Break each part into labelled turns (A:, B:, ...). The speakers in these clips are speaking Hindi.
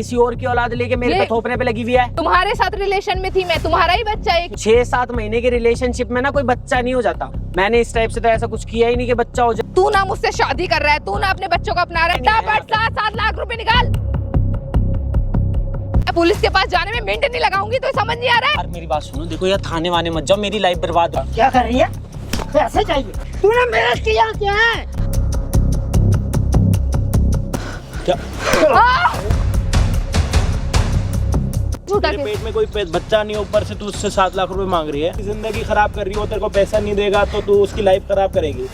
A: किसी और की औलाद लेके मेरे पे थोपने पे लगी हुई है।
B: तुम्हारे साथ रिलेशन में थी मैं, तुम्हारा ही बच्चा एक
A: 6-7 महीने के रिलेशनशिप में ना कोई बच्चा नहीं हो जाता। मैंने इस टाइप से तो ऐसा कुछ किया ही नहीं कि बच्चा हो जाए।
B: तू ना मुझसे शादी कर रहा है, तू ना अपने बच्चों को अपना रहा है। 7 लाख रुपए निकाल। पुलिस के पास जाने में मिनट नहीं लगाऊंगी, तो समझ नहीं आ रहा है।
A: यार मेरी बात सुनो, देखो यार थाने वाने मत जाओ, मेरी लाइफ बर्बाद हो।
C: क्या कर रही है? पैसे चाहिए? तूने मेरा किया क्या है?
A: क्या?
D: तेरे पेट में कोई बच्चा नहीं है, ऊपर से तू उससे 7 लाख रुपए मांग रही है। जिंदगी खराब कर रही हो, तेरे को पैसा नहीं देगा तो तू उसकी लाइफ खराब करेगी।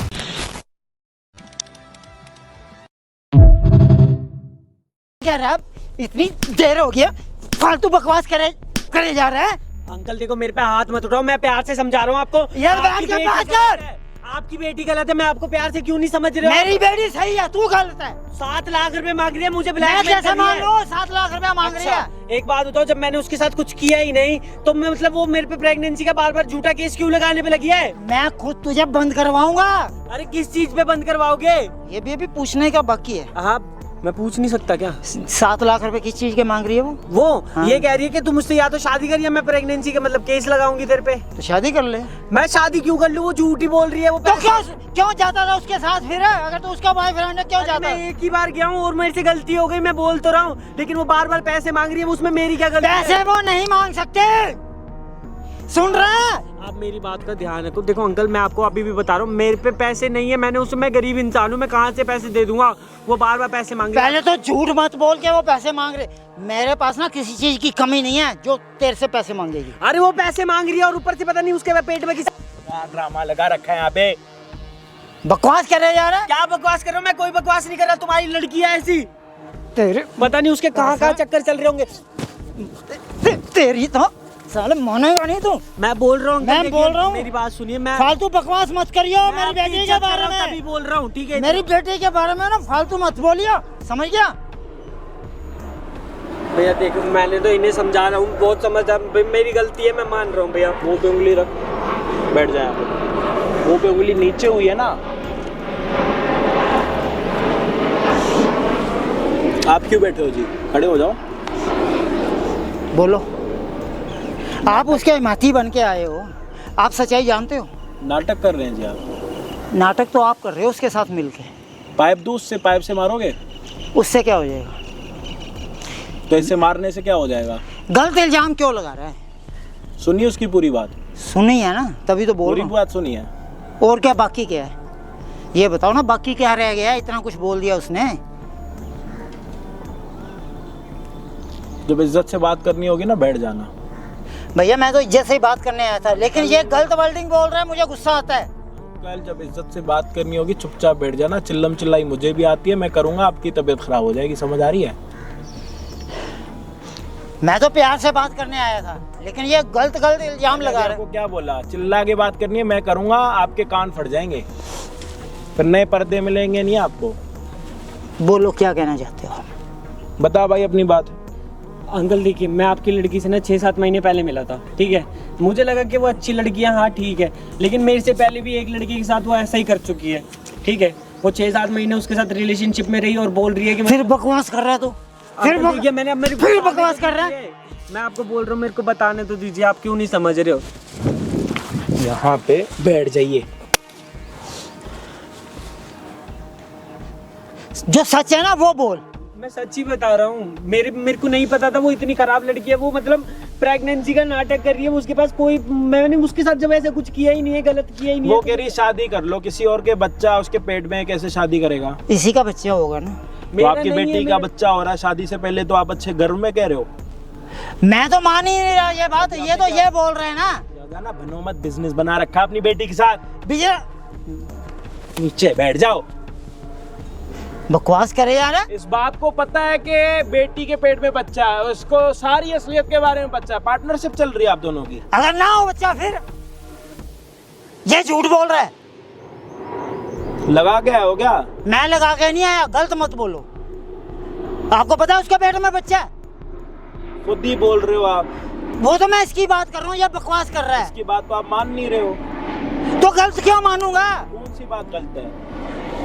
C: क्या रहा? इतनी देर हो गया, फालतू बकवास करे जा रहा है।
A: अंकल देखो मेरे पे हाथ मत उठाओ, मैं प्यार से समझा रहा हूँ आपको।
C: यार बैठ के बात कर।
A: आपकी बेटी गलत है, मैं आपको प्यार से क्यों नहीं समझ रहे हो?
C: मेरी बेटी सही है, तू गलत है।
A: 7 लाख रुपए मांग रही है मुझे,
C: मैं
A: ब्लैकमेल
C: कैसे
A: कर रही
C: मान
A: है।
C: लूं? 7 लाख रुपया मांग रही है।
A: एक बात बताओ, जब मैंने उसके साथ कुछ किया ही नहीं तो मैं मतलब वो मेरे पे प्रेगनेंसी का बार बार झूठा केस क्यों लगाने पे लगी है?
C: मैं खुद तुझे बंद करवाऊंगा।
A: अरे किस चीज पे बंद करवाओगे?
C: ये भी अभी पूछने का बाकी है।
A: हाँ मैं पूछ नहीं सकता क्या?
C: 7 लाख रुपए किस चीज के मांग रही है वो? हाँ।
A: ये कह रही है कि तुम मुझसे या तो शादी कर या मैं प्रेगनेंसी का मतलब केस लगाऊंगी तेरे पे।
C: तो शादी कर ले।
A: मैं शादी क्यों कर लूं? वो झूठी बोल रही है। वो
C: तो क्यों जाता था उसके साथ फिर? अगर तो उसका बॉयफ्रेंड है क्यों जाता?
A: मैं एक ही बार गया हूँ और मेरे से गलती हो गई, मैं बोल तो रहा हूँ, लेकिन वो बार बार पैसे मांग रही है, उसमें मेरी क्या गलती है?
C: पैसे वो नहीं मांग सकते, सुन रहा है?
A: आप मेरी बात का ध्यान रखो। देखो अंकल मैं आपको अभी भी बता रहा हूँ, मेरे पे पैसे नहीं है, मैंने उसमें गरीब इंसान हूँ, मैं कहाँ से पैसे दे दूंगा? वो बार बार पैसे मांग रही है।
C: पहले तो झूठ मत बोल के वो पैसे मांग रहे। मेरे पास ना किसी चीज की कमी नहीं है जो तेरे से पैसे मांगेगी।
A: अरे वो पैसे मांग रही है और ऊपर से पता नहीं उसके पेट में किस
D: ड्रामा लगा रखा है यहाँ पे।
C: बकवास कर रहे जा रहा है।
A: क्या बकवास कर रहा हूँ? मैं कोई बकवास नहीं कर रहा, तुम्हारी लड़की है ऐसी।
C: तेरे
A: पता नहीं उसके कहाँ चक्कर चल रहे होंगे।
C: तेरी तो साले मानेगा नहीं तू।
A: मैं बोल रहा हूँ,
C: मैं बोल रहा हूँ,
A: मेरी बात सुनिए। मैं
C: फालतू बकवास मत करियो मेरी बेटी के बारे में।
A: अभी बोल रहा हूँ, ठीक है?
C: मेरी बेटी के बारे में ना फालतू मत बोलियो, समझ गया?
A: भैया देखो मैंने तो इन्हें समझा रहा हूँ, बहुत समझदार, मेरी गलती है, मैं मान रहा हूँ भैया।
D: मुंह पे उंगली रख, बैठ जाए। मुंह पे उंगली नीचे हुई है ना। आप क्यों बैठे हो जी? खड़े हो जाओ।
C: बोलो। आप उसके माथी बन के आए हो, आप सच्चाई जानते हो?
D: नाटक कर रहे हैं जी आप।
C: नाटक तो आप कर रहे हो उसके साथ मिलके।
D: पाइप दूध से पाइप से मारोगे?
C: उससे क्या हो जाएगा?
D: तो इससे मारने से क्या हो जाएगा?
C: गलत इल्जाम क्यों लगा रहा है?
D: सुनिए उसकी पूरी बात।
C: सुनी है ना, तभी तो बोल
D: पूरी
C: रहा हूँ।
D: बात सुनिए।
C: और क्या बाकी क्या है? ये बताओ ना, बाकी क्या रह गया? इतना कुछ बोल दिया उसने।
D: जब इज्जत से बात करनी होगी ना, बैठ जाना।
C: भैया मैं तो इज्जत से ही बात करने आया था, लेकिन ये गलत वर्डिंग बोल रहा है, मुझे गुस्सा आता है।
D: कल जब इज्जत से बात करनी होगी चुपचाप बैठ जाना। चिल्लम चिल्लाई मुझे भी आती है, मैं करूंगा, आपकी तबीयत खराब हो जाएगी। समझ आ रही है?
C: मैं तो प्यार से बात करने आया था, लेकिन ये गलत इल्जाम लगा रहा है।
D: आपको क्या बोला? चिल्ला के बात करनी है, मैं करूंगा, आपके कान फट जाएंगे, फिर नए पर्दे मिलेंगे नहीं आपको।
C: बोलो क्या कहना चाहते हो?
D: बता भाई अपनी बात।
A: अंकल देखिए, मैं आपकी लड़की से ना 6-7 महीने पहले मिला था, ठीक है? मुझे लगा कि वो अच्छी लड़की है, हाँ ठीक है, लेकिन मेरे से पहले भी एक लड़की के साथ वो ऐसा ही कर चुकी है, ठीक है? वो 6-7 महीने उसके साथ रिलेशनशिप में रही और बोल रही है कि
C: फिर बकवास कर रहा है तू। फिर बकवास कर रहा है।
A: मैं आपको बोल रहा हूँ, मेरे को बताने तो दीजिए, आप क्यों नहीं समझ रहे हो?
D: यहाँ पे बैठ जाइए।
C: जो सच है ना वो बोल।
A: मैं सच ही बता रहा हूँ, मेरे को नहीं पता था वो इतनी खराब लड़की है। वो मतलब प्रेगनेंसी का नाटक कर रही है, उसके पास कोई, मैंने उसके साथ जब ऐसा कुछ किया ही नहीं है, गलत किया ही नहीं
D: वो
A: है।
D: कह रही शादी कर लो, किसी और के बच्चा उसके पेट में, कैसे शादी करेगा?
C: इसी का बच्चा होगा ना।
D: तो आपकी बेटी का बच्चा हो रहा है शादी से पहले, तो आप अच्छे गर्व में कह रहे हो।
C: मैं तो मान ही नहीं रहा ये बात। ये तो ये बोल रहे हैं ना,
D: ना बनो मत, बिजनेस बना रखा अपनी बेटी के साथ।
C: विजय
D: नीचे बैठ जाओ।
C: बकवास करे यार।
D: इस बात को पता है कि बेटी के पेट में बच्चा है, उसको सारी असलियत के बारे में पता है। पार्टनरशिप चल रही है आप दोनों की।
C: अगर ना हो बच्चा फिर ये झूठ बोल रहा है।
D: लगा के आए हो क्या?
C: मैं लगा के नहीं आया, गलत मत बोलो। आपको पता है उसके पेट में बच्चा है?
D: खुद ही बोल रहे हो आप।
C: वो तो मैं इसकी बात कर रहा हूँ, ये बकवास कर रहा है।
D: इसकी बात तो आप मान नहीं रहे हो।
C: तो गलत क्यों मानूंगा?
D: कौन सी बात गलत है?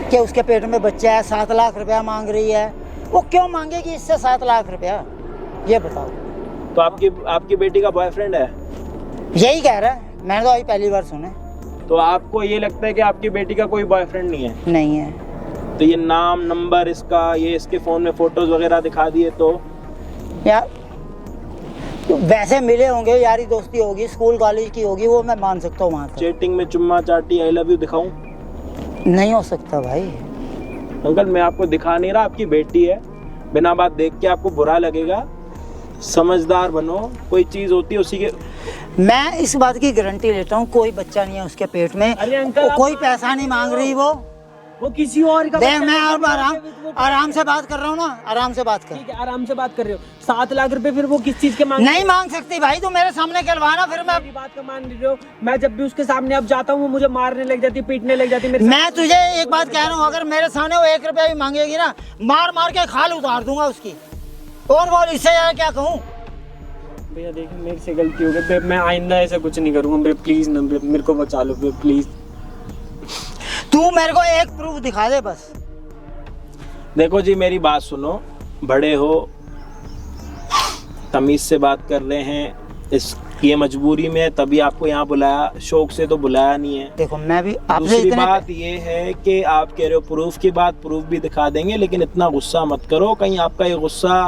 C: कि उसके पेट में बच्चा है, 7 लाख रुपया मांग रही है, वो क्यों मांगेगी इससे 7 लाख रुपया, ये बताओ।
D: तो आपकी बेटी का बॉयफ्रेंड है?
C: यही कह रहा है, मैंने तो अभी पहली बार सुना।
D: तो आपको ये लगता है कि आपकी बेटी का कोई बॉयफ्रेंड नहीं है?
C: नहीं है।
D: तो ये नाम नंबर इसका, ये इसके फोन में फोटोज वगैरह दिखा दिए तो?
C: यार वैसे मिले होंगे, यारी दोस्ती होगी, स्कूल कॉलेज की होगी, वो मैं मान सकता हूँ। वहाँ तक
D: चैटिंग में चुम्मा चाटी आई लव यू दिखाऊं?
C: नहीं हो सकता भाई।
D: अंकल मैं आपको दिखा नहीं रहा, आपकी बेटी है, बिना बात देख के आपको बुरा लगेगा, समझदार बनो, कोई चीज होती है उसी के।
C: मैं इस बात की गारंटी लेता हूँ, कोई बच्चा नहीं है उसके पेट में।
A: अरे अंकल,
C: कोई पैसा नहीं मांग रही वो
A: किसी और का
C: देख,
A: बच्चा
C: मैं
A: है,
C: अब आराम से बात कर रहा हूँ ना, आराम से बात कर।
A: ठीक है, आराम से बात कर रहे हो। 7 लाख रुपए फिर वो किस चीज के मांग?
C: नहीं मांग सकती भाई, तू मेरे सामने कहलवाना, फिर मैं
A: मेरी बात का मान रहे हो? मैं जब भी उसके सामने अब जाता हूँ वो मुझे मारने लग जाती, पीटने लग जाती मेरे।
C: मैं तुझे एक बात कह रहा हूँ, अगर मेरे सामने वो 1 रुपया भी मांगेगी ना, मार मार के खाल उतार दूंगा उसकी। और बोल, इससे यार क्या कहूँ।
A: भैया देखिए मेरे से गलती हो गई, मैं आइंदा ऐसा कुछ नहीं करूँगा, प्लीज ना मेरे को बचा लो प्लीज।
C: तू मेरे को एक प्रूफ दिखा दे बस।
D: देखो जी मेरी बात सुनो, बड़े हो, तमीज से बात कर रहे हैं, ये मजबूरी में तभी आपको यहाँ बुलाया, शौक से तो बुलाया नहीं है।
C: देखो मैं भी आपसे
D: दूसरी बात ये है कि आप कह रहे हो प्रूफ की बात, प्रूफ भी दिखा देंगे, लेकिन इतना गुस्सा मत करो, कहीं आपका ये गुस्सा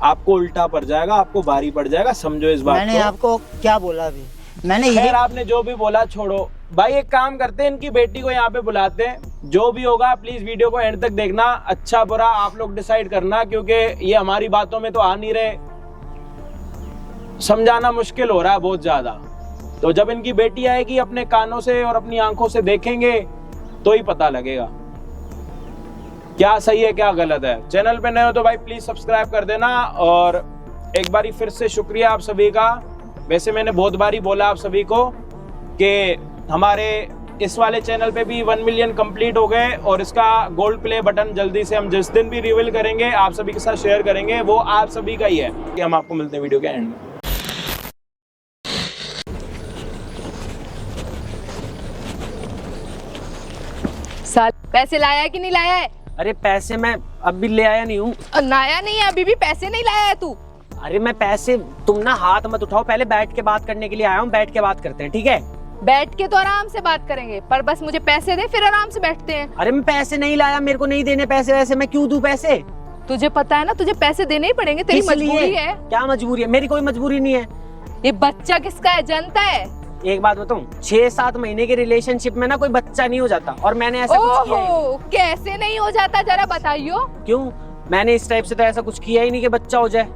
D: आपको उल्टा पड़ जाएगा, आपको भारी पड़ जाएगा, समझो इस बात को।
C: मैंने आपको क्या बोला अभी? मैंने
D: खैर आपने जो भी बोला छोड़ो भाई, एक काम करते हैं, इनकी बेटी को यहाँ पे बुलाते हैं, जो भी होगा प्लीज वीडियो को एंड तक देखना, अच्छा बुरा आप लोग डिसाइड करना, क्योंकि ये हमारी बातों में तो आ नहीं रहे, समझाना मुश्किल हो रहा है बहुत ज्यादा। तो जब इनकी बेटी आएगी अपने कानों से और अपनी आंखों से देखेंगे तो ही पता लगेगा क्या सही है क्या गलत है। चैनल पे नए हो तो भाई प्लीज सब्सक्राइब कर देना, और एक बारी फिर से शुक्रिया आप सभी का। वैसे मैंने बहुत बारी बोला आप सभी को कि हमारे इस वाले चैनल पे भी 1 मिलियन कंप्लीट हो गए, और इसका गोल्ड प्ले बटन जल्दी से हम जिस दिन भी रिवील करेंगे आप सभी के साथ शेयर करेंगे, वो आप सभी का ही है। कि हम आपको मिलते हैं वीडियो के एंड में।
B: साल पैसे लाया है कि नहीं लाया है?
A: अरे पैसे मैं अभी ले आया नहीं हूँ।
B: नया नहीं है, अभी भी पैसे नहीं लाया है तू?
A: अरे मैं पैसे, तुम ना हाथ मत उठाओ, पहले बैठ के बात करने के लिए आया हूँ, बैठ के बात करते हैं, ठीक है?
B: बैठ के तो आराम से बात करेंगे, पर बस मुझे पैसे दे, फिर आराम से बैठते हैं।
A: अरे मैं पैसे नहीं लाया, मेरे को नहीं देने पैसे, वैसे मैं क्यों दूं पैसे?
B: तुझे पता है ना, तुझे पैसे देने ही पड़ेंगे, तेरी
A: किस लिए?
B: मजबूरी है।
A: क्या मजबूरी है? मेरी कोई मजबूरी नहीं है।
B: ये बच्चा किसका है जनता है?
A: एक बात बताऊं, 6-7 महीने के रिलेशनशिप में ना कोई बच्चा नहीं हो जाता, और मैंने ऐसा कुछ किया ही
B: ओहो, कैसे नहीं हो जाता, जरा बताइयो।
A: क्यों? मैंने इस टाइप से तो ऐसा कुछ किया ही नहीं कि बच्चा हो जाए।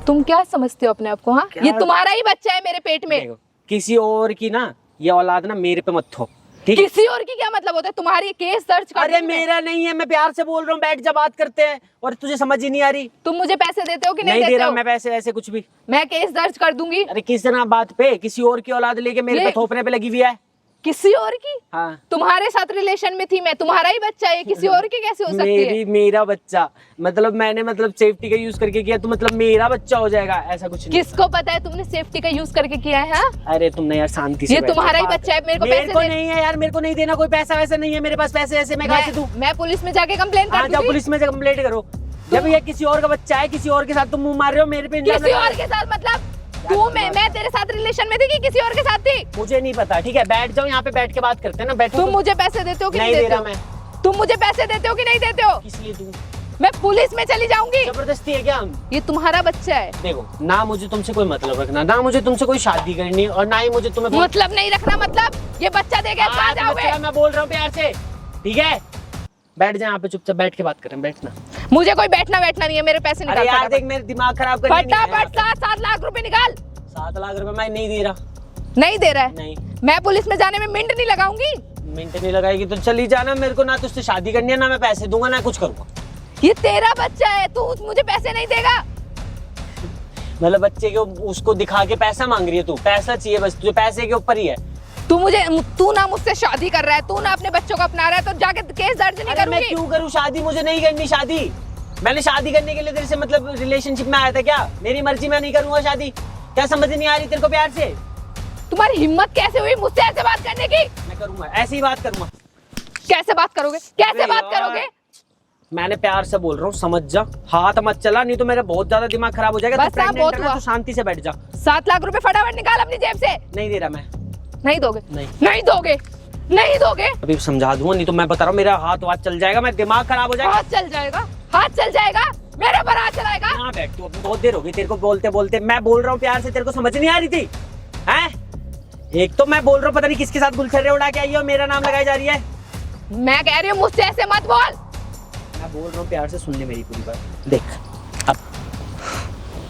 B: तुम क्या समझते हो अपने आप को? हाँ,
A: क्या?
B: ये तुम्हारा ही बच्चा है मेरे पेट में।
A: देखो, किसी और की ना ये औलाद ना मेरे पे मत थो, ठीक है?
B: किसी और की क्या मतलब होता है? तुम्हारी केस दर्ज कर
A: अरे
B: दूंगी मैं।
A: मेरा नहीं है, मैं प्यार से बोल रहा हूँ, बैठ जा बात करते हैं, और तुझे समझ ही नहीं आ रही।
B: तुम मुझे पैसे देते हो कि नहीं
A: नहीं दे
B: देते
A: रहा
B: हो?
A: मैं पैसे वैसे कुछ भी।
B: मैं केस दर्ज कर दूंगी।
A: अरे किस तरह बात पे किसी और की औलाद लेके मेरे
B: ये-
A: पे थोपने पे लगी हुई है?
B: किसी और की?
A: हाँ,
B: तुम्हारे साथ रिलेशन में थी मैं, तुम्हारा ही बच्चा है, किसी और की कैसे हो सकती है?
A: मेरा बच्चा, मतलब मैंने मतलब सेफ्टी का यूज करके किया, तो मतलब मेरा बच्चा हो जाएगा, ऐसा कुछ नहीं।
B: किसको पता है तुमने सेफ्टी का यूज करके किया है? हाँ?
A: अरे तुमने यार शांति से
B: ये
A: बैठो,
B: तुम्हारा ही
A: बात-
B: बच्चा है, मेरे को
A: मेरे
B: पैसे
A: को
B: दे।
A: नहीं है यार, मेरे को नहीं देना, कोई पैसा वैसा नहीं है मेरे पास, पैसे ऐसे मैं कहाँ से दूं?
B: मैं पुलिस में जाके कंप्लेन
A: हाँ
B: कर
A: जाओ
B: दूंगी।
A: पुलिस में कंप्लेंट करो। जब ये किसी और का बच्चा है, किसी और के साथ तुम मुंह मार रहे हो, मेरे पे इल्जाम
B: किसी
A: लगा रहे
B: और
A: हो।
B: के साथ मतलब तू मैं तेरे साथ रिलेशन में थी कि किसी और के साथ थी?
A: मुझे नहीं पता, ठीक है? बैठ जाओ, यहाँ पे बैठ के बात करते हैं ना, बैठो।
B: तुम मुझे पैसे देते हो कि नहीं
A: नहीं दे
B: देते
A: रहा
B: हो?
A: मैं।
B: तुम मुझे पैसे देते हो कि नहीं देते हो?
A: किस लिए दूं?
B: मैं पुलिस में चली जाऊंगी।
A: जबरदस्ती है क्या?
B: ये तुम्हारा बच्चा है।
A: देखो ना, मुझे तुमसे कोई मतलब रखना, ना मुझे तुमसे कोई शादी करनी, और ना ही मुझे तुम्हें
B: मतलब नहीं रखना, मतलब ये बच्चा दे के
A: हाँ,
B: कहाँ
A: तो
B: जाओगे?
A: बच्चा, मैं बोल रहा हूँ प्यार से, ठीक है? बैठ जा यहाँ पे, चुपचाप बैठ के बात करें, बैठना।
B: मुझे कोई बैठना नहीं है, मेरे पैसे
A: अरे
B: निकाल
A: यार देख, मेरे दिमाग खराब करने नहीं आया।
B: फटाफट 7 लाख रुपए निकाल।
A: 7 लाख रुपए मैं नहीं दे रहा।
B: नहीं दे रहा है?
A: नहीं,
B: मैं पुलिस में जाने में मिनट नहीं लगाऊंगी।
A: मिनट नहीं लगाएगी तो चली जाना, मेरे को ना तुझसे शादी करनी है, ना मैं पैसे दूंगा, ना कुछ करूंगा।
B: ये तेरा बच्चा है, तू मुझे पैसे नहीं देगा।
A: मतलब बच्चे के उसको दिखा के पैसा मांग रही है तू? पैसा चाहिए बस तुझे, पैसे के ऊपर ही है।
B: तू ना मुझसे शादी कर रहा है, तू ना अपने बच्चों को अपना रहा है, तो जाके केस दर्ज नहीं
A: अरे मैं
B: करूंगी।
A: क्यों करूँ शादी? मुझे नहीं करनी शादी। मैंने शादी करने के लिए तेरे से मतलब रिलेशनशिप में आया था क्या? मेरी मर्जी, मैं नहीं करूंगा शादी। क्या समझ नहीं आ रही तेरे को प्यार से?
B: तुम्हारी हिम्मत कैसे हुई मुझसे ऐसे बात करने की?
A: मैं करूंगा, ऐसे ही बात करूंगा।
B: कैसे बात करोगे? कैसे
A: अरे
B: बात
A: यार।
B: करोगे?
A: मैंने प्यार से बोल रहा हूँ, समझ जा, हाथ मत चला, नहीं तो मेरा बहुत ज्यादा दिमाग खराब हो जाएगा।
B: बस
A: तू
B: आप
A: pregnant
B: बहुत
A: है ना,
B: हुआ।
A: तू शांति से बैठ जा।
B: 7 लाख रुपए फटाफट निकाल अपनी जेब से।
A: नहीं दे रहा मैं।
B: नहीं दोगे?
A: नहीं।
B: नहीं दोगे? नहीं दोगे?
A: अभी समझा दूंगा, नहीं तो मैं बता रहा हूँ मेरा हाथ चल जाएगा, मेरा दिमाग खराब हो जाएगा।
B: हाथ चल जाएगा? हाथ चल जाएगा? मेरे पर हाथ चलाएगा?
A: यहाँ बैठ तू, अभी बहुत देर हो गई तेरे को बोलते बोलते। मैं बोल रहा हूँ प्यार से, तेरे को समझ नहीं आ रही थी? हैं? एक तो मैं बोल रहा हूँ पता नहीं किसके साथ गुलछर्रे उड़ा के आई हो, मेरा नाम लगाई जा रही है।
B: मैं कह रही हूँ मुझसे ऐसे मत बोल।
A: मैं बोल रहा हूँ प्यार से, सुन ले मेरी पूरी बात। देख, अब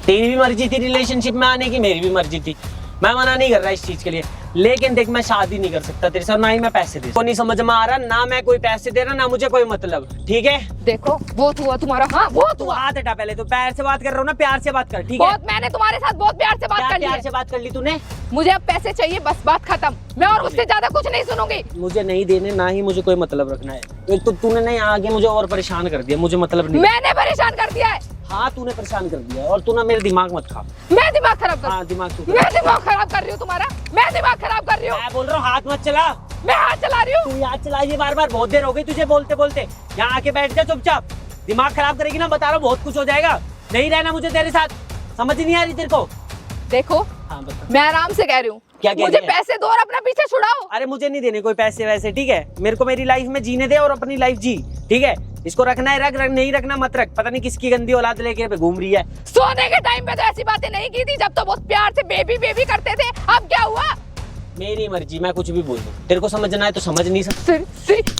A: तेरी भी मर्जी थी रिलेशनशिप में आने की, मेरी भी मर्जी थी, मैं मना नहीं कर रहा इस चीज के लिए, लेकिन देख मैं शादी नहीं कर सकता तेरे साथ, ना ही मैं पैसे दे। को नहीं समझ में आ रहा, ना मैं कोई पैसे दे रहा, ना मुझे कोई मतलब, ठीक है?
B: देखो वो हुआ तुम्हारा, हाँ वो
A: तू
B: हुआ।
A: हाथ हटा पहले, तो पैर से बात कर रहा हूँ ना, प्यार से बात कर, ठीक है?
B: बहुत मैंने तुम्हारे साथ बहुत प्यार से बात
A: क्या
B: कर ली
A: प्यार
B: है।
A: से बात कर ली तूने?
B: मुझे अब पैसे चाहिए, बस बात खत्म। मैं और उससे ज्यादा कुछ नहीं सुनूंगी।
A: मुझे नहीं देने, ना ही मुझे कोई मतलब रखना है। एक तो तूने नहीं आगे मुझे और परेशान कर दिया, मुझे मतलब नहीं।
B: मैंने परेशान कर दिया है।
A: हाँ तूने परेशान कर दिया, और तू ना मेरे दिमाग मत खा।
B: मैं दिमाग खराब कर
A: हाँ दिमाग तू,
B: मैं दिमाग खराब कर रही हूँ तुम्हारा। मैं दिमाग खराब कर रही हूँ।
A: मैं बोल रहा हूँ हाथ मत चला।
B: मैं हाथ चला रही हूँ।
A: तू याद चलाइए बार बार, बहुत देर हो गई तुझे बोलते बोलते। यहाँ आके बैठ जा चुपचाप, दिमाग खराब करेगी ना, बता रहा हूँ बहुत कुछ हो जाएगा। नहीं रहना मुझे तेरे साथ, समझ नहीं आ रही तेरे को?
B: देखो
A: हाँ बता।
B: मैं आराम से कह रही हूँ,
A: क्या कह
B: मुझे
A: रही है?
B: पैसे दो और अपना पीछे छुड़ाओ।
A: अरे मुझे नहीं देने कोई पैसे वैसे, ठीक है? मेरे को मेरी लाइफ में जीने दे और अपनी लाइफ जी, ठीक है? इसको रखना है रख, नहीं रखना मत रख। पता नहीं किसकी गंदी औलाद लेके घूम रही है।
B: सोने के टाइम पे तो ऐसी बातें नहीं की थी, जब तो बहुत प्यार से बेबी बेबी करते थे। अब क्या हुआ?
A: मेरी मर्जी, मैं कुछ भी बोल दूं। तेरे को समझना है तो समझ नहीं सकता।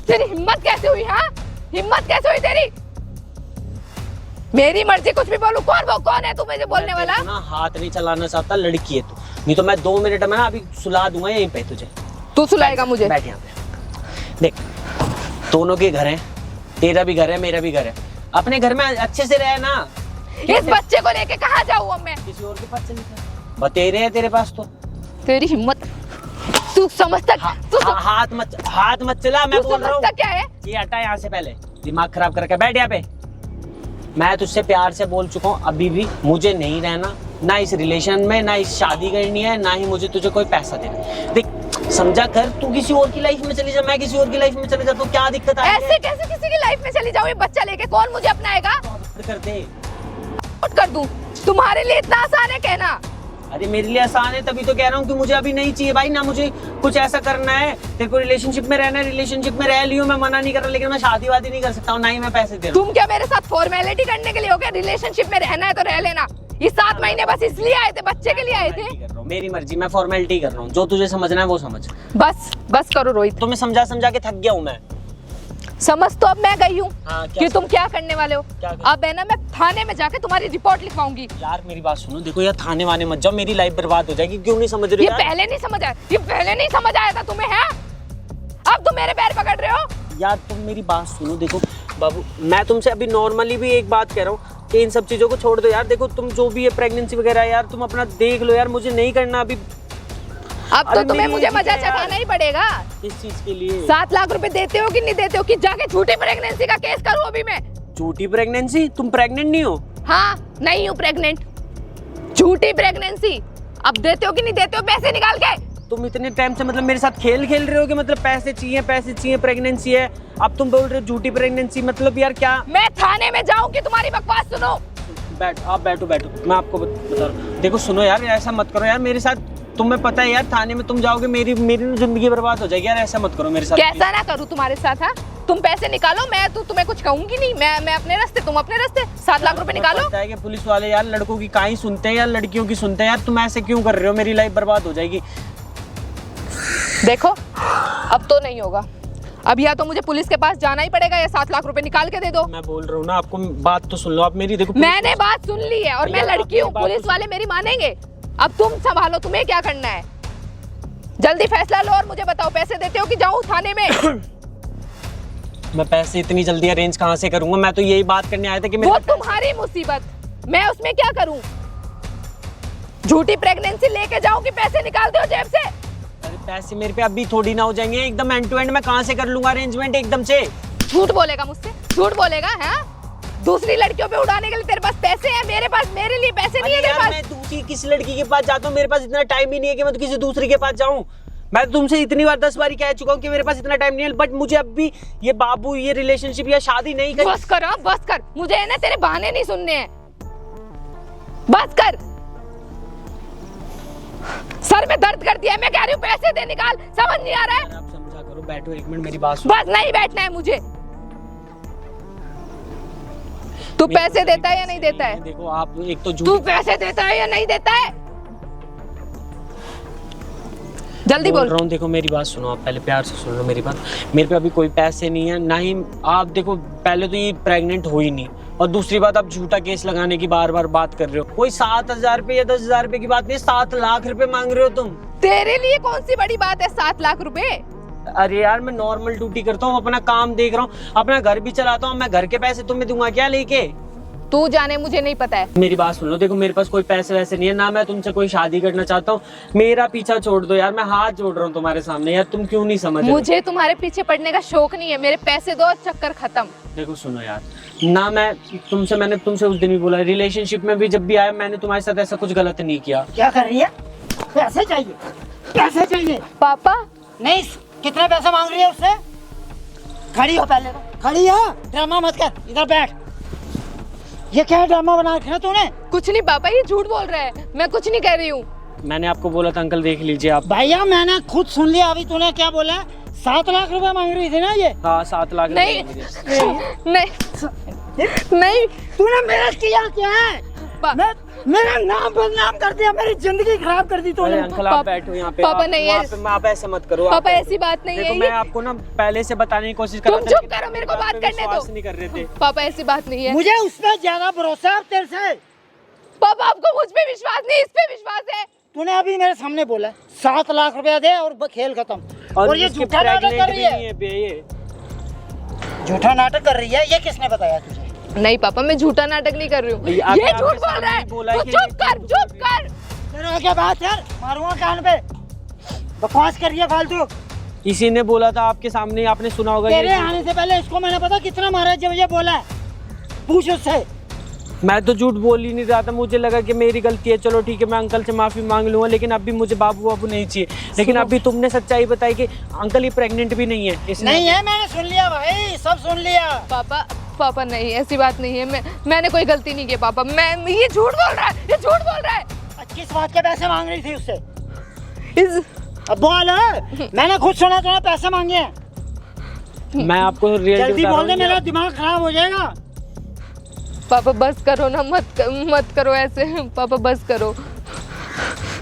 B: तेरी हिम्मत कैसे हुई? हाँ हिम्मत कैसे हुई तेरी? मेरी मर्जी कुछ भी बोलूं। कौन है तू मुझे बोलने वाला?
A: ना हाथ नहीं चलाना चाहता, लड़की है तू, नहीं तो मैं 2 मिनट में ना अभी सुला दूंगा यहीं पे तुझे।
B: तू सुलाएगा मुझे?
A: बैठ यहाँ पे। देख, दोनों के घर हैं, तेरा भी घर है, मेरा भी घर है। अपने घर में अच्छे से रहे ना।
B: इस बच्चे को लेके कहाँ जाऊँ अब मैं?
A: किसी और के पास चली जा। बतेरे है तेरे पास तो।
B: तेरी हिम्मत, तू समझता
A: हाथ मत चला, मैं बोल रहा हूँ।
B: समझता क्या है?
A: ये हटा यहाँ से पहले, दिमाग खराब करके बैठ यहाँ पे। मैं तुझसे प्यार से बोल चुका हूँ, अभी भी मुझे नहीं रहना, ना इस रिलेशन में, ना इस शादी करनी है, ना ही मुझे तुझे कोई पैसा देना। देख समझा कर, तू किसी और की लाइफ में चली जा, मैं किसी और की लाइफ में चले जा, तो क्या दिक्कत है?
B: ऐसे कैसे किसी की लाइफ में चली जाऊँ? ये बच्चा लेके कौन मुझे अपनाएगा?
A: कर दे,
B: कर दूं? तुम्हारे लिए इतना आसान है कहना?
A: अरे मेरे लिए आसान है, तभी तो कह रहा हूँ कि मुझे अभी नहीं चाहिए भाई, ना मुझे कुछ ऐसा करना है। तेरे को रिलेशनशिप में रहना है, रिलेशनशिप में रह लियो, मैं मना नहीं कर रहा, लेकिन मैं शादी वादी नहीं कर सकता हूँ, ना ही मैं पैसे दे रहा हूँ।
B: तुम क्या मेरे साथ फॉर्मेलिटी करने के लिए हो गया? रिलेशनशिप में रहना है तो रह लेना। ये 7 महीने बस इसलिए आए थे, बच्चे के लिए आए थे।
A: मेरी मर्जी, मैं फॉर्मेलिटी कर रहा हूँ, जो तुझे समझना है वो समझ।
B: बस करो रोहित।
A: तुम्हें समझा समझा के थक गया हूँ मैं।
B: समझ तो अब मैं गई हूँ
A: हाँ,
B: कि तुम क्या करने वाले हो।
A: क्या कर?
B: अब है ना, मैं थाने में जाके तुम्हारी रिपोर्ट लिखवाऊंगी।
A: यार मेरी बात सुनो, देखो यार थाने वाने मत जाओ, मेरी लाइफ बर्बाद हो जाएगी। क्यों नहीं समझ रही
B: ये
A: यार?
B: पहले नहीं समझ आया, ये पहले नहीं समझ आया था तुम्हें, है? अब तुम मेरे पैर पकड़ रहे हो।
A: यार तुम मेरी बात सुनो, देखो बाबू, मैं तुमसे अभी नॉर्मली भी एक बात कह रहा हूँ कि इन सब चीजों को छोड़ दो यार। देखो तुम जो भी है प्रेगनेंसी वगैरह, यार तुम अपना देख लो यार, मुझे नहीं करना अभी।
B: अब तो
A: अरे
B: तुम्हें
A: मेरी
B: मुझे
A: एज
B: मजा
A: है यार।
B: चखाना ही पड़ेगा।
A: किस चीज के लिए?
B: 7 लाख रुपए देते हो कि नहीं देते हो कि जाके झूठी प्रेगनेंसी का केस करूं अभी मैं?
A: झूठी प्रेगनेंसी? तुम प्रेग्नेंट नहीं हो?
B: हाँ नहीं हूँ प्रेग्नेंट, झूठी प्रेगनेंसी। अब देते हो कि नहीं देते हो पैसे निकाल के?
A: तुम इतने टाइम से मतलब मेरे साथ खेल रहे हो कि मतलब पैसे चाहिए, प्रेगनेंसी है, अब तुम बोल रहे हो झूठी प्रेगनेंसी, मतलब यार क्या?
B: मैं थाने में जाऊं कि तुम्हारी बकवास सुनो?
A: आप बैठो, मैं आपको बता रहा हूँ। देखो सुनो यार, ऐसा मत करो यार मेरे साथ, तुम्हें पता है यार थाने में तुम जाओगे, मेरी जिंदगी बर्बाद हो जाएगी यार, ऐसा मत करो मेरे साथ।
B: कैसा ना करूं तुम्हारे साथ? हाँ तुम पैसे निकालो, मैं तो तुम्हें कुछ कहूंगी नहीं। मैं अपने रास्ते, तुम अपने रास्ते। 7 लाख रुपए निकालो।
A: पता है कि पुलिस वाले यार लड़कों की कहीं सुनते हैं यार, लड़कियों की सुनते हैं यार। तुम ऐसे क्यों कर रहे हो? मेरी लाइफ बर्बाद हो जाएगी।
B: देखो अब तो नहीं होगा, अब या तो मुझे पुलिस के पास जाना ही पड़ेगा या 7 लाख रुपए निकाल के दे दो।
A: मैं बोल रहा हूँ ना आपको, बात तो सुन लो आप मेरी। देखो
B: मैंने बात सुन ली है और मैं
A: भैया,
B: लड़की हूँ,
A: आपकी बात
B: पुलिस
A: तो
B: वाले मेरी मानेंगे। अब तुम संभालो, तुम्हें क्या करना है? जल्दी फैसला लो और मुझे बताओ, पैसे देते हो कि जाऊँ थाने में?
A: मैं पैसे इतनी जल्दी अरेंज कहाँ से करूंगा? मैं तो यही बात करने आया था कि
B: वो तुम्हारी मुसीबत, मैं उसमें क्या करूं? झूठी प्रेगनेंसी लेके जाऊं कि पैसे निकाल दो जेब से?
A: अरे पैसे मेरे पे अभी थोड़ी ना हो जाएंगे, एकदम एंड टू एंड मैं कहाँ से कर लूंगा अरेंजमेंट एकदम से?
B: झूठ बोलेगा मुझसे, झूठ बोलेगा है? दूसरी लड़कियों पे उड़ाने के लिए तेरे पास पैसे हैं, मेरे पास, मेरे लिए पैसे नहीं है तेरे पास।
A: मैं दूसरी किस लड़की के पास जाता हूँ? मेरे पास इतना टाइम ही नहीं है कि मैं तो किसी दूसरी के पास जाऊँ। मैं तुमसे इतनी बार 10 बार कह चुका हूँ कि मेरे पास इतना टाइम नहीं है, बट मुझे अब भी ये बाबू, ये रिलेशनशिप या शादी नहीं करनी।
B: बस कर, बस कर, मुझे है ना तेरे बहाने नहीं सुनने हैं, बस कर। सर में दर्द कर दिया है, मैं कह रही हूँ पैसे दे, निकाल, समझ नहीं आ रहा है।
A: आप समझा करो, बैठो एक मिनट मेरी बात सुनो।
B: बस नहीं बैठना है मुझे। तू पैसे देता है या नहीं देता है?
A: देखो आप एक तो
B: तू पैसे देता है या नहीं देता है? जल्दी बोल
A: रहा हूँ। देखो मेरी बात सुनो, आप पहले प्यार से सुन लो मेरी बात। मेरे पे अभी कोई पैसे नहीं है, ना ही आप देखो, पहले तो ये प्रेग्नेंट हो ही नहीं, और दूसरी बात आप झूठा केस लगाने की बार बार बात कर रहे हो। कोई 7,000 रुपए या 10,000 रुपए की बात नहीं, 7 लाख रुपए मांग रहे हो तुम।
B: तेरे लिए कौन सी बड़ी बात है 7 लाख रुपए?
A: अरे यार मैं नॉर्मल ड्यूटी करता हूँ, अपना काम देख रहा हूँ, अपना घर भी चलाता हूँ, मैं घर के पैसे तुम्हें दूंगा क्या लेके?
B: तू जाने, मुझे नहीं पता है।
A: मेरी बात सुन लो, देखो मेरे पास कोई पैसे वैसे नहीं है, ना मैं तुमसे कोई शादी करना चाहता हूँ। मेरा पीछा छोड़ दो यार, मैं हाथ जोड़ रहा हूँ तुम्हारे सामने यार, तुम क्यों नहीं समझ रहे?
B: मुझे तुम्हारे पीछे पड़ने का शौक नहीं है, मेरे पैसे दो और चक्कर खत्म।
A: देखो सुनो यार, ना मैंने तुमसे उस दिन भी बोला, रिलेशनशिप में भी जब भी आया मैंने तुम्हारे साथ ऐसा कुछ गलत नहीं किया।
C: क्या कर रही है? पैसे चाहिए, पैसे चाहिए।
B: पापा
C: नहीं, कितने पैसे मांग रही है उससे? खड़ी हो पहले, खड़ी हो, ड्रामा मत कर, इधर बैठ। ये क्या ड्रामा बना रखा है तूने?
B: कुछ नहीं पापा, ये झूठ बोल रहा है, मैं कुछ नहीं कह रही हूँ।
A: मैंने आपको बोला था अंकल देख लीजिए आप।
C: भैया मैंने खुद सुन लिया, अभी तूने क्या बोला? 7 लाख रुपए मांग रही थी ना ये?
A: हाँ 7 लाख
B: नहीं नहीं,
C: तूने मेरा किया क्या है? मेरा नाम बदनाम कर दिया, मेरी जिंदगी खराब कर दी तूने।
A: अंकल आप बैठो यहाँ पे।
B: पापा नहीं है,
A: आप ऐसे मत करो
B: पापा, ऐसी बात नहीं है।
A: देखो मैं आपको ना पहले से बताने की कोशिश कर रहा था,
B: तुम चुप करो, मेरे को बात करने दो।
A: नहीं कर रहे थे
B: पापा, ऐसी बात नहीं है।
C: मुझे उस पर ज्यादा भरोसा है तेरे से।
B: पापा आपको मुझ पे विश्वास नहीं, इस पे विश्वास है।
C: तूने अभी मेरे सामने बोला 7 लाख रुपया दे और खेल खत्म। और ये झूठा नाटक कर रही है, झूठा नाटक कर रही है। ये किसने बताया तुझे?
B: नहीं पापा, मैं झूठा नाटक नहीं कर रही हूँ, ये झूठ बोल रहा है। तू चुप कर, चुप कर।
C: तेरे क्या बात यार, मारूंगा कान पे। बकवास कर रही है फालतू।
A: इसी ने बोला था आपके सामने, आपने सुना होगा।
C: तेरे आने से पहले इसको मैंने पता कितना मारा जब ये बोला। पूछ उससे।
A: मैं तो झूठ बोल ही नहीं रहा था, मुझे लगा कि मेरी गलती है, चलो ठीक है मैं अंकल से माफी मांग लूंगा, लेकिन अभी मुझे बाबू नहीं चाहिए। लेकिन अभी तुमने सच्चाई बताई कि अंकल ये प्रेग्नेंट भी नहीं है।
C: नहीं है, मैंने सुन लिया भाई, सब सुन लिया।
B: पापा नहीं, ऐसी बात नहीं है, मैंने कोई गलती नहीं की पापा। ये झूठ बोल रहा है, ये झूठ बोल रहा है।
C: किस बात के पैसे मांग रही थी उससे? अब बोल, मैंने खुद सुना तूने पैसे मांगे हैं।
A: मैं आपको
C: जल्दी बोल दे, मेरा दिमाग खराब हो जाएगा।
B: पापा बस करो ना, मत करो ऐसे। पापा बस करो।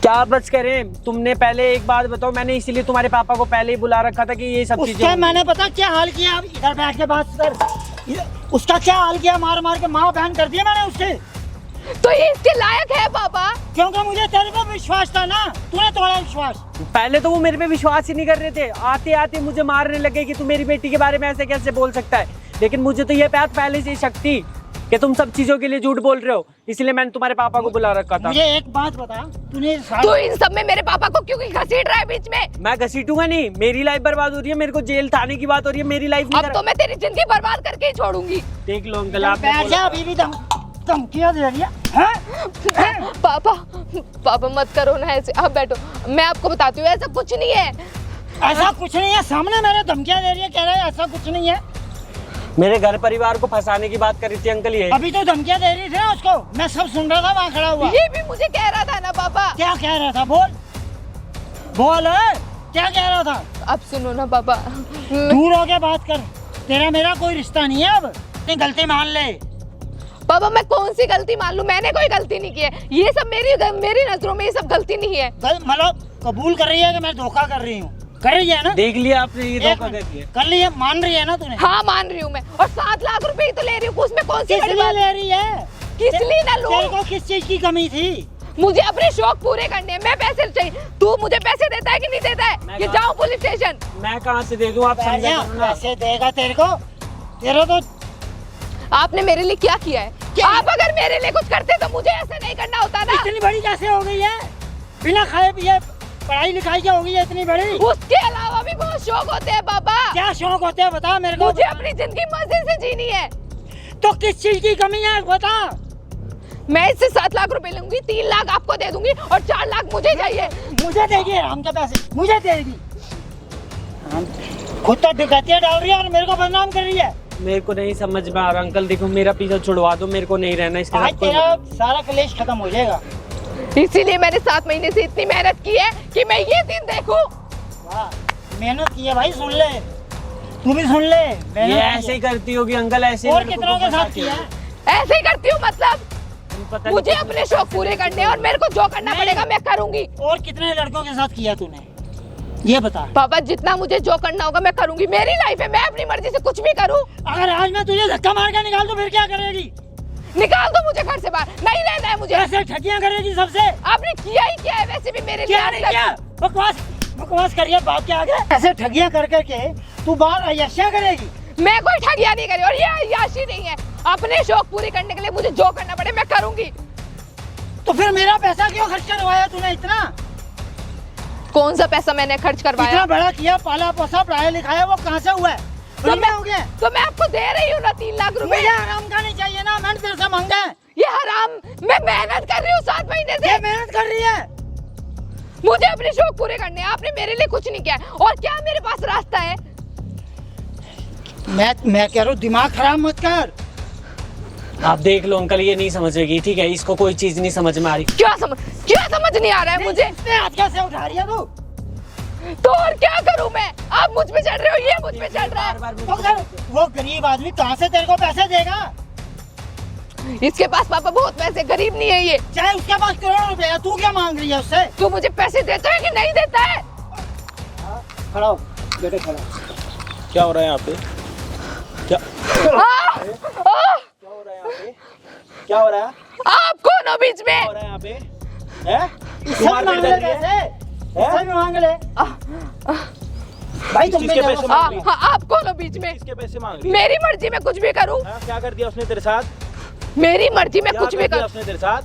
A: क्या बस करें? तुमने पहले एक बात बताओ, मैंने इसीलिए तुम्हारे पापा को पहले ही बुला रखा था कि ये सब चीजें।
C: मैंने पता क्या हाल किया, अब इधर बैठ के बात कर। उसका क्या हाल किया, मार मार के माँ बहन कर दिया मैंने उससे।
B: तो ये इसके लायक है पापा?
C: क्योंकि मुझे तेरे पे विश्वास था ना, तूने तोड़ा विश्वास।
A: पहले तो वो मेरे पे विश्वास ही नहीं कर रहे थे, आते आते मुझे मारने लगे कि तू मेरी बेटी के बारे में ऐसे कैसे बोल सकता है। लेकिन मुझे तो ये बात पहले से ही शक थी कि तुम सब चीजों के लिए झूठ बोल रहे हो, इसलिए मैंने तुम्हारे पापा को बुला रखा था।
C: मुझे एक बात बता, तूने
B: तो इन सब में मेरे पापा को क्यों घसीट रहा है बीच में?
A: मैं घसीटूंगा नहीं, मेरी लाइफ बर्बाद हो रही है, मेरे को जेल थाने की बात हो रही है, मेरी लाइफ
B: अब तो मैं तेरी जिंदगी बर्बाद करके ही छोड़ूंगी।
A: देख लो अंकल, आप
C: अभी भी धमकियां दे रही है।
B: पापा मत करो ना ऐसे, आप बैठो, मैं आपको बताती हूँ ऐसा कुछ नहीं है।
C: ऐसा कुछ नहीं है, सामने मेरे धमकियां दे रही है, कह रहा है ऐसा कुछ नहीं है।
A: मेरे घर परिवार को फंसाने की बात कर रही थी अंकल ये।
C: अभी तो धमकियां दे रही थी ना उसको, मैं सब सुन रहा था वहाँ खड़ा हुआ।
B: ये भी मुझे कह रहा था ना पापा।
C: क्या कह रहा था? बोल क्या कह रहा था?
B: अब सुनो ना पापा,
C: दूर होके बात कर, तेरा मेरा कोई रिश्ता नहीं है। अब अपनी गलती मान ले।
B: पापा मैं कौन सी गलती मान लूं, मैंने कोई गलती नहीं की है। ये सब मेरी नजरों में ये सब गलती नहीं है।
C: मतलब कबूल कर रही है कि मैं धोखा कर रही हूँ? कर रही है ना?
A: देख लिया आपने, ये धोखा कर दिया।
C: कर लिया, मान रही है ना तूने?
B: हाँ मान रही हूँ मैं, और 7 लाख रुपए ही तो ले रही हूँ, उसमें कौन सी बड़ी बात
C: ले रही है?
B: किस लिए ना लूं?
C: तेरे को किस चीज की कमी थी?
B: मुझे अपने शौक पूरे करने हैं, मैं पैसे चाहिए। तू मुझे पैसे देता है कि नहीं देता है? कि जाऊँ पुलिस स्टेशन?
A: मैं कहाँ से दे दूँ, आप समझा करो ना।
C: पैसे देगा तेरे को? तेरा तो
B: आपने मेरे लिए क्या किया है? आप अगर मेरे लिए कुछ करते तो मुझे ऐसा नहीं करना होता ना।
C: इतनी बड़ी कैसे हो गई है? बिना खाए पिए पढ़ाई लिखाई क्या हो गई है इतनी बड़ी?
B: उसके अलावा भी बहुत शौक होते हैं पापा।
C: क्या शौक होते हैं बता मेरे को।
B: मुझे अपनी जिंदगी मजे से जीनी है।
C: तो किस चीज की कमी है बता।
B: मैं इससे 7 लाख रुपए लूंगी, 3 लाख आपको दे दूंगी और 4 लाख मुझे चाहिए।
C: मुझे देगी हम के पैसे, मुझे देगी। खुद तो डकैतियां डाल रही है और मेरे को बदनाम कर रही है।
A: मेरे को नहीं समझ में आ रहा अंकल, देखो मेरा पीछा छुड़वा दो, मेरे को नहीं रहना इसके
C: आज
A: साथ।
C: तेरा सारा कलेश खत्म हो जाएगा।
B: इसीलिए मैंने 7 महीने से इतनी मेहनत की है कि मैं ये दिन देखूं।
C: वाह, मेहनत की है भाई, सुन ले, तू भी सुन ले।
A: ये ऐसे ही करती होगी अंकल, ऐसे
C: और कितनों के साथ किया है?
B: ऐसे ही करती हूँ मतलब
A: पता
B: मुझे अपने शौक पूरे करने और मेरे को जो करना पड़ेगा मैं करूंगी।
C: और कितने लड़कों के साथ किया तूने, ये बता।
B: पापा जितना मुझे जो करना होगा मैं करूंगी, मेरी लाइफ है, मैं अपनी मर्जी से कुछ भी करूं।
C: अगर आज मैं तुझे धक्का मार के निकाल दूं फिर क्या करेगी?
B: निकाल दो मुझे घर से बाहर, नहीं रहना है मुझे।
C: ऐसे ठगियां करेगी सबसे।
B: आपने किया ही क्या है, वैसे भी मेरे लिए
C: क्या नहीं किया? बकवास करिए बाप के आगे। ऐसे ठगियां कर करके तू बाहर अय्याशियां करेगी।
B: मैं कोई ठगिया नहीं करी और ये अय्याशी नहीं है। अपने शौक पूरे करने के लिए मुझे जो करना पड़े मैं करूंगी।
C: तो फिर मेरा पैसा क्यों खर्च करवाया तूने इतना?
B: कौन सा पैसा मैंने खर्च करवाया?
C: इतना बड़ा किया, पाला पोसा, पढ़ाया लिखाया, वो कहाँ से हुआ है?
B: तो मैं,
C: हो गया।
B: तो मैं आपको दे रही हूँ ना 3 लाख रुपए।
C: मुझे आराम का नहीं चाहिए ना, मैंने तेरे से मांगा है।
B: ये हराम, मैं मेहनत कर रही हूँ 7 महीने से।
C: ये मेहनत कर रही है।
B: मुझे अपने शौक पूरे करने हैं, आपने मेरे लिए कुछ नहीं किया है। और क्या मेरे पास रास्ता है?
C: मैं कह रहा हूँ दिमाग खराब मत कर।
A: आप देख लो अंकल, ये नहीं समझेगी, ठीक है, इसको कोई चीज नहीं समझ में आ रही।
B: क्या समझ नहीं आ रहा है मुझे?
C: हाथ कैसे उठा रही है तू?
B: तो और क्या करूं मैं? आप मुझ पे चढ़ रहे हो, ये मुझ पे चढ़ रहा है।
C: तो फिर वो गरीब आदमी कहाँ से तेरे को पैसे देगा?
B: इसके पास पापा बहुत पैसे, गरीब नहीं है ये।
C: चाहे उसके पास करोड़ रुपए है, तू क्या मांग रही है उससे?
B: तू मुझे पैसे देता है कि नहीं देता है?
C: खड़ा हो बेटे, खड़ा।
D: क्या हो रहा है यहाँ पे? क्या
B: क्या
D: हो रहा है यहाँ पे? क्या हो रहा है?
B: आप कौन हो बीच में?
D: क्या हो रहा है यहाँ पे? हैं?
C: सब मांग ले पैसे, सब मांग ले। भाई तुम
D: किसके पैसे मांग रही है?
B: आप कौन हो बीच में?
D: किसके पैसे मांग रही है?
B: मेरी मर्जी में कुछ भी करूं।
D: हाँ, क्या कर दिया उसने तेरे साथ?
B: मेरी मर्जी में
D: क्या
B: कुछ भी
D: कर दिया
B: करूं।
D: उसने तेरे साथ?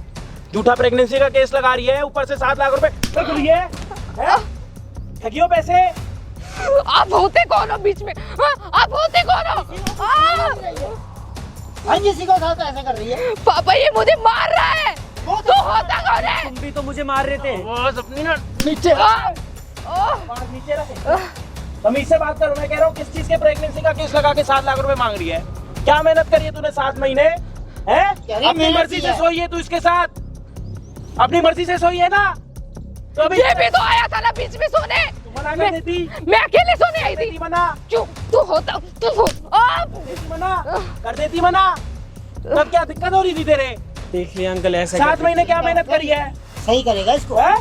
D: झूठा प्रेगनेंसी का केस लगा रही है, ऊपर से 7 लाख रुपए ठग रही है। ठगियो पैसे।
B: आप होते कौन हो बीच में? आप होते कौन हो?
C: भाई किसी को साथ ऐसा कर रही है?
B: पापा ये मुझे मार रहा है। तो होता कौन है?
A: तुम भी तो मुझे मार रहे थे।
D: बस अपनी ना
C: नीचे
D: नीचे रखे। तमीज से बात करो, मैं कह रहा हूँ किस चीज के प्रेगनेंसी का केस लगा के 7 लाख रुपए मांग रही है? क्या मेहनत करी है तूने 7 महीने? हैं? अपनी मर्जी से सोई है तू इसके साथ, अपनी मर्जी से सोई है ना? तो अभी
B: ये भी तो आया था ना बीच में सोने।
D: मना कर देती।
B: मैं अकेले सोने आई थी।
D: मना
B: क्यों? तू होता तू हो आप
D: मना कर देती मना, तब क्या दिक्कत हो रही थी तेरे?
A: देख लिया अंकल, ऐसा
D: 7 महीने क्या मेहनत करी है?
C: सही करेगा इसको।
D: हैं?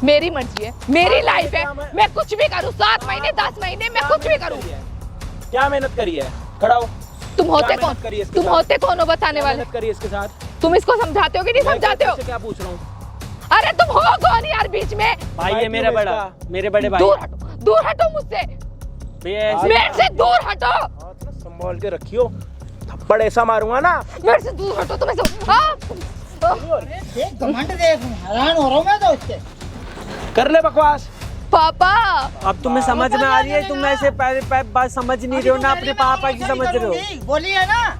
B: मेरी मर्जी है, मेरी लाइफ है, मैं कुछ भी करूं। 7 महीने 10 महीने मैं कुछ भी करूं।
D: क्या मेहनत करी है? खड़ा हो।
B: तुम होते
D: क्या
B: कौन?
D: मेहनत करी है इसके
B: तुम
D: साथ?
B: होते कौन हो बताने वाले?
D: मेहनत करी है इसके साथ?
B: तुम इसको समझाते हो कि नहीं समझाते हो?
D: क्या पूछ रहा हूँ?
B: अरे तुम हो कौन यार बीच में?
A: भाई ये मेरा बड़ा, मेरे बड़े भाई।
B: दूर हटो मुझसे,
A: भैया ऐसे
B: मेरे से दूर हटो,
D: संभाल के रखियो, थप्पड़ ऐसा मारूंगा ना।
B: मेरे से दूर हटो। तुम
C: देख घमंड देख, हैरान हो रहा हूँ मैं तो इससे।
D: कर ले बकवास।
B: पापा
A: अब तुम्हें समझ में आ रही है, तुम ऐसे बात समझ नहीं रहे हो ना, अपने पापा की समझ रहे हो।
C: बोली है ना,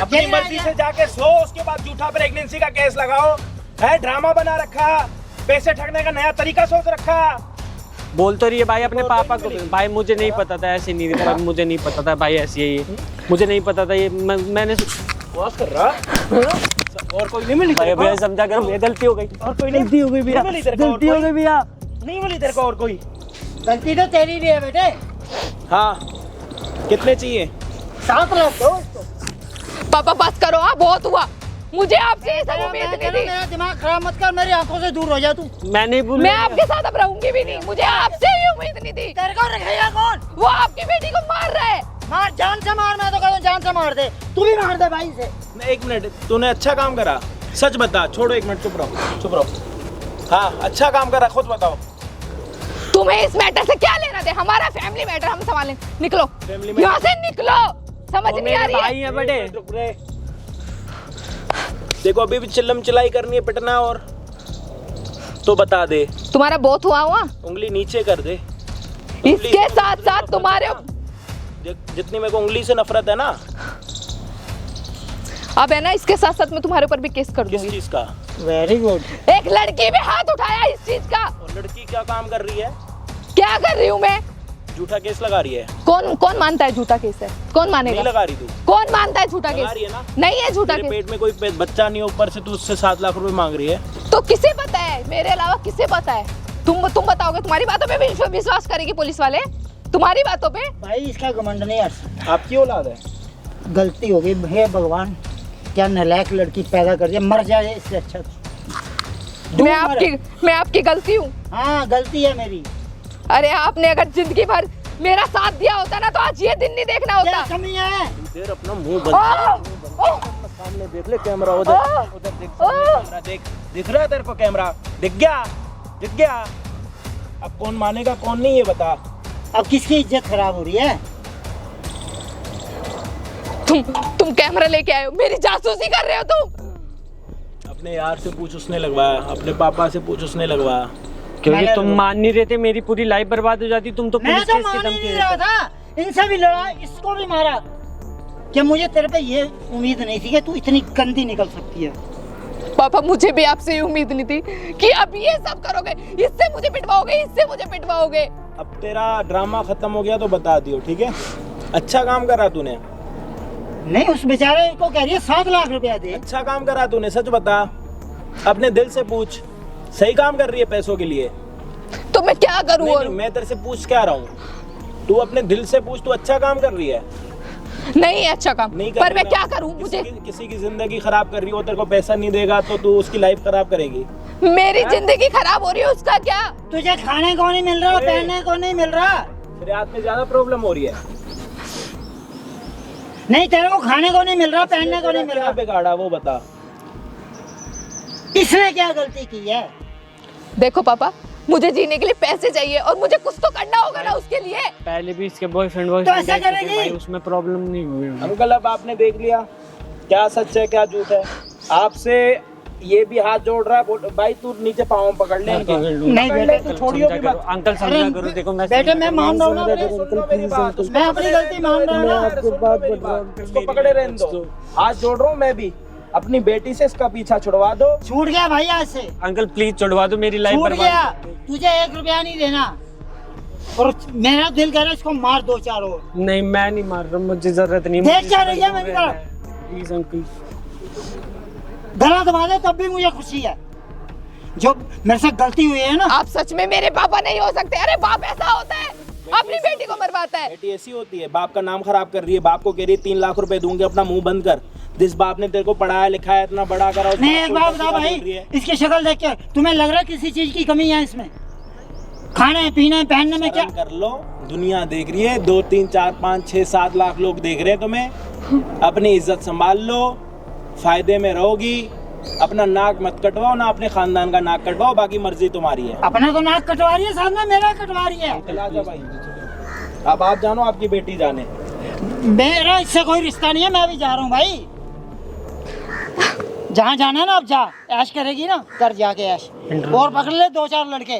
D: अपनी मर्जी से जाके सो, उसके बाद झूठा प्रेगनेंसी का केस लगाओ। है ड्रामा बना रखा, पैसे ठगने का नया तरीका सोच रखा।
A: बोल तो रही है भाई अपने पापा को। भाई मुझे नहीं पता था, ऐसे नहीं था, मुझे नहीं पता था भाई, ऐसी है ये, मुझे नहीं पता था ये। मैंने
D: बकवास कर रहा। और कोई नहीं मिली
A: भाई भैया समझा करो, भैया गलती हो गई,
D: और कोई नहीं
A: गलती हो गई भैया, गलती हो गई भैया,
D: नहीं मिली तेरे को और कोई?
C: गलती तो तेरी भी है बेटे।
D: हाँ, कितने चाहिए?
C: 7 लाख दो इसको।
B: पापा बस करो, हाँ बहुत हुआ। मुझे आपसे ये सब उम्मीद नहीं थी।
C: मेरा दिमाग खराब मत कर, मेरी आंखों से दूर हो जा तू।
A: मैं नहीं भूल,
B: मैं आपके साथ अब रहूंगी भी नहीं। मुझे आपसे ये उम्मीद नहीं थी।
C: तेरे को रखेगा कौन?
B: वो आपकी बेटी को मार रहा है।
C: मार, जान से मार, मैं तो कहता हूँ जान से मार दे। तू भी मार दे भाई से।
D: नहीं, 1 मिनट, तूने अच्छा काम करा, सच बता। छोड़ो 1 मिनट, चुप रहो, चुप रहो। हाँ, अच्छा काम करा, खुद बताओ।
B: तुम्हें इस मैटर से क्या लेना दे? हमारा फैमिली मैटर हम संभालें। निकलो
D: फैमिली
B: यहाँ से, निकलो। समझ नहीं आ रही है?
A: भाई है बड़े।
D: रुक रे। देखो अभी भी चिल्लम चिल्लाई करनी है, पिटना और तो बता दे।
B: तुम्हारा बहुत हुआ हुआ।
D: उंगली नीचे कर दे।
B: इसके साथ साथ तुम्हारे
D: जितनी मेरे को उंगली से नफरत है ना,
B: अब है ना, इसके साथ साथ मैं तुम्हारे ऊपर भी केस कर
D: किस
B: दूंगी।
D: चीज का?
C: Very good.
B: एक लड़की भी हाथ उठाया इस चीज का।
D: और लड़की क्या काम कर रही है?
B: क्या कर रही हूँ मैं?
D: झूठा केस लगा रही है?
B: कौन मानता है झूठा केस है? कौन
D: नहीं
B: मानेगा?
D: लगा रही तू?
B: कौन मानता है झूठा
D: लगा रही
B: केस?
D: है ना?
B: नहीं है झूठा
D: तेरे
B: केस।
D: पेट में कोई बच्चा नहीं है, ऊपर से तू उससे 7 लाख रुपए मांग रही है।
B: तो किसे पता है? मेरे अलावा किसे पता है? तुम बताओगे? तुम्हारी बातों पे भी विश्वास करेगी पुलिस वाले? तुम्हारी बातों पे?
C: भाई इसका घमंड नहीं हट सकता।
D: आपकी औलाद है?
C: गलती हो गई, हे भगवान, क्या नालायक लड़की पैदा कर दिया, मर जाए इससे अच्छा।
B: मैं आपकी गलती हूँ?
C: हाँ गलती है मेरी।
B: अरे आपने अगर जिंदगी भर मेरा साथ दिया होता ना, तो आज ये दिन नहीं देखना होता।
C: क्या कमी है?
D: तेरे अपना मुंह बंद सामने देख ले कैमरा, उधर देख कैमरा, दिख रहा है तेरे को कैमरा? दिख गया। अब कौन मानेगा कौन नहीं, ये बता।
C: अब किसकी इज्जत खराब हो रही है?
B: तुम कैमरा लेके आए हो, मेरी जासूसी कर रहे हो तुम।
D: अपने यार से पूछ, उसने लगवाया। अपने पापा से पूछ, उसने लगवाया।
A: क्योंकि तुम मान नहीं रहे थे, मेरी पूरी लाइफ बर्बाद हो जाती। तुम तो
C: मैं
A: पुलिस
C: तो
A: केस
C: मान
A: के
C: ही
A: धमकी
C: नहीं
A: देते।
C: रहा था, इनसे भी लड़ा, इसको भी मारा। क्या मुझे तेरे पे ये उम्मीद नहीं थी कि तू इतनी गंदी निकल सकती है?
B: पापा मुझे भी आपसे ये उम्मीद नहीं थी कि अब ये सब करोगे, इससे मुझे पिटवाओगे।
D: अब तेरा ड्रामा खत्म हो गया तो बता दियो, ठीक है? अच्छा काम करा तूने।
C: नहीं, उस बेचारे को कह रही है 7 लाख रुपया दे।
D: अच्छा काम करा तूने, सच बता। अपने दिल से पूछ, सही काम कर रही है पैसों के लिए?
B: तो मैं क्या करूँ?
D: नहीं, मैं तेरे से पूछ क्या रहा हूँ, तू अपने दिल से पूछ, तू अच्छा काम कर रही है?
B: नहीं है अच्छा काम,
D: नहीं
B: पर मैं
D: ना।
B: क्या करूँ? मुझे
D: किसी की जिंदगी खराब कर रही हो, तेरे को पैसा नहीं देगा तो तू उसकी लाइफ खराब करेगी।
B: मेरी जिंदगी खराब हो रही है, उसका क्या?
C: तुझे खाने को नहीं मिल रहा, पहनने को नहीं मिल रहा।
D: तेरे हाथ में ज्यादा प्रॉब्लम हो रही है।
C: नहीं, तेरे को खाने को नहीं मिल रहा, पहनने को नहीं मिल
D: क्या
C: रहा।
D: बिगाड़ा वो बता।
C: इसने क्या गलती की है?
B: देखो पापा, मुझे जीने के लिए पैसे चाहिए और मुझे कुछ तो करना होगा ना उसके लिए।
A: पहले भी इसके बॉयफ्रेंड
C: तो ऐसा करेगी?
A: भाई, उसमें प्रॉब्लम नहीं हुई।
D: अंकल अब आपने देख लिया क्या सच है क्या झूठ है। आपसे ये भी हाथ जोड़ रहा है, भाई तू नीचे पाँव पकड़ ले इनके।
C: नहीं बेटे,
D: तू छोड़ियो भी मत।
A: अंकल समझा करो, देखो मैं
C: बेटे मैं मान रहा हूँ ना,
D: सुन लो मेरी बात।
C: मैं अपनी गलती मान रहा हूँ ना।
D: इसको पकड़े रहने दो, हाथ जोड़ रहा हूँ मैं भी। अपनी बेटी से इसका पीछा छुड़वा दो।
C: छूट गया भाई आज से,
A: अंकल प्लीज छुड़वा दो, मेरी लाइफ
C: छूट
A: बर्बाद।
C: गया। तुझे 1 रुपया नहीं देना, और मेरा दिल कह रहा है इसको मार 2-4 और।
A: नहीं, मैं नहीं मार रहा, मुझे जरूरत नहीं।
C: देख क्या रही है मेरी तरफ?
A: Please uncle.
C: गला दबा दे तब भी मुझे खुशी है। जो मेरे से गलती हुई है ना।
B: आप सच में मेरे पापा नहीं हो सकते। अरे बाप ऐसा होता है, अपनी बेटी को मरवाता है।
D: बेटी ऐसी होती है, बाप का नाम खराब कर रही है। बाप को कह रही है 3 लाख रुपए दूंगी, अपना मुंह बंद कर। जिस बाप ने तेरे को पढ़ाया लिखाया, इतना बड़ा करा,
C: नहीं, एक बात बता भाई, इसकी शक्ल देख के तुम्हें लग रहा है किसी चीज की कमी है इसमें? खाने पीने पहनने में क्या?
D: कर लो, दुनिया देख रही है, 2, 3, 4, 5, 6, 7 लाख लोग देख रहे हैं तुम्हें। अपनी इज्जत संभाल लो, फायदे में रहोगी। अपना नाक मत कटवाओ, ना अपने खानदान का नाक कटवाओ, बाकी मर्जी तुम्हारी है।
C: अपना तो नाक कटवा रही है, साथ में मेरा कटवा रही है।
D: चला जा भाई, अब आप जानो, आपकी बेटी जाने।
C: मेरा इससे कोई रिश्ता नहीं है, मैं भी जा रहा हूँ भाई। जहाँ जाना है ना, अब जा, ऐश करेगी ना, कर जाके ऐश। और पकड़ ले 2-4 लड़के।